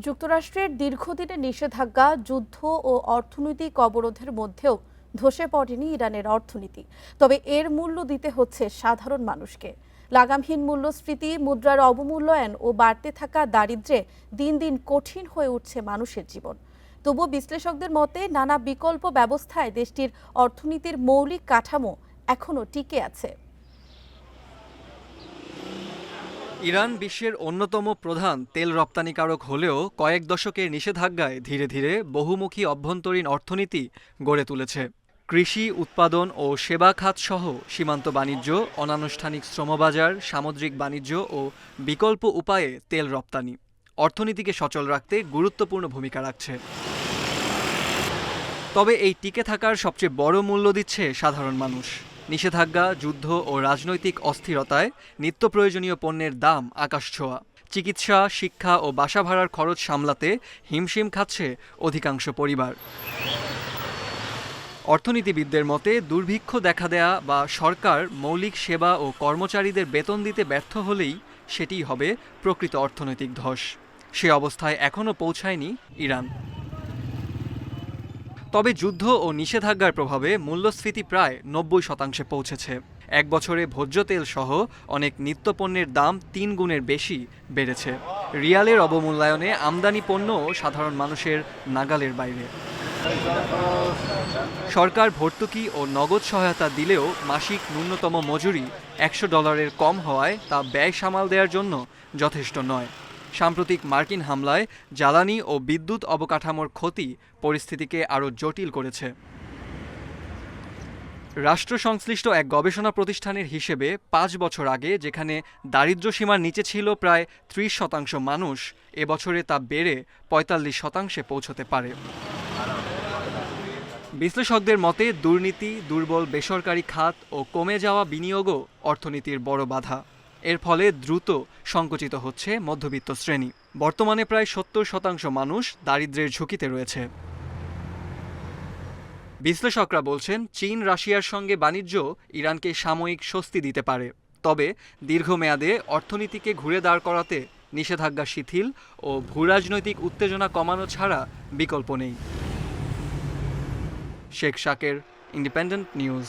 যুক্তরাষ্ট্রের দীর্ঘদিনের নিষেধাজ্ঞা, যুদ্ধ ও অর্থনৈতিক অবরোধের মধ্যেও ধসে পড়েনি ইরানের অর্থনীতি। তবে এর মূল্য দিতে হচ্ছে সাধারণ মানুষকে। লাগামহীন মূল্যস্ফীতি, মুদ্রার অবমূল্যায়ন ও বাড়তে থাকা দারিদ্র্যে দিন দিন কঠিন হয়ে উঠছে মানুষের জীবন। তবুও বিশ্লেষকদের মতে নানা বিকল্প ব্যবস্থায় দেশটির অর্থনীতির মৌলিক কাঠামো এখনও টিকে আছে। ইরান বিশ্বের অন্যতম প্রধান তেল রপ্তানিকারক হলেও কয়েক দশকের নিষেধাজ্ঞায় ধীরে ধীরে বহুমুখী অভ্যন্তরীণ অর্থনীতি গড়ে তুলেছে। কৃষি উৎপাদন ও সেবা খাত সহ সীমান্ত বাণিজ্য, অনানুষ্ঠানিক শ্রমবাজার, সামুদ্রিক বাণিজ্য ও বিকল্প উপায়ে তেল রপ্তানি অর্থনীতিকে সচল রাখতে গুরুত্বপূর্ণ ভূমিকা রাখছে। তবে এই টিকে থাকার সবচেয়ে বড় মূল্য দিচ্ছে সাধারণ মানুষ। নিষেধাজ্ঞা, যুদ্ধ ও রাজনৈতিক অস্থিরতায় নিত্য প্রয়োজনীয় পণ্যের দাম আকাশছোঁয়া। চিকিৎসা, শিক্ষা ও বাসা ভাড়ার খরচ সামলাতে হিমশিম খাচ্ছে অধিকাংশ পরিবার। অর্থনীতিবিদদের মতে দুর্ভিক্ষ দেখা দেয়া বা সরকার মৌলিক সেবা ও কর্মচারীদের বেতন দিতে ব্যর্থ হলেই সেটিই হবে প্রকৃত অর্থনৈতিক ধস। সে অবস্থায় এখনও পৌঁছায়নি ইরান। তবে যুদ্ধ ও নিষেধাজ্ঞার প্রভাবে মূল্যস্ফীতি প্রায় ৯০% পৌঁছেছে। এক বছরে ভোজ্য তেল সহ অনেক নিত্যপণ্যের দাম ৩ গুণের বেশি বেড়েছে। রিয়ালের অবমূল্যায়নে আমদানি পণ্যও সাধারণ মানুষের নাগালের বাইরে। সরকার ভর্তুকি ও নগদ সহায়তা দিলেও মাসিক ন্যূনতম মজুরি $১০০ কম হওয়ায় তা ব্যয় সামাল দেওয়ার জন্য যথেষ্ট নয়। সাম্প্রতিক মার্কিন হামলায় জ্বালানি ও বিদ্যুৎ অবকাঠামোর ক্ষতি পরিস্থিতিকে আরও জটিল করেছে। রাষ্ট্র সংশ্লিষ্ট এক গবেষণা প্রতিষ্ঠানের হিসেবে ৫ বছর আগে যেখানে দারিদ্র্যসীমার নিচে ছিল প্রায় ৩০% মানুষ, এবছরে তা বেড়ে ৪৫% পৌঁছতে পারে। বিশ্লেষকদের মতে দুর্নীতি, দুর্বল বেসরকারি খাত ও কমে যাওয়া বিনিয়োগও অর্থনীতির বড় বাধা। এর ফলে দ্রুত সংকুচিত হচ্ছে মধ্যবিত্ত শ্রেণী। বর্তমানে প্রায় ৭০% মানুষ দারিদ্র্যের ঝুঁকিতে রয়েছে। বিশ্লেষকরা বলছেন, চীন রাশিয়ার সঙ্গে বাণিজ্য ইরানকে সাময়িক স্বস্তি দিতে পারে। তবে দীর্ঘমেয়াদে অর্থনীতিকে ঘুরে দাঁড় করাতে নিষেধাজ্ঞা শিথিল ও ভূরাজনৈতিক উত্তেজনা কমানো ছাড়া বিকল্প নেই। শেখ শাকের, ইন্ডিপেন্ডেন্ট নিউজ।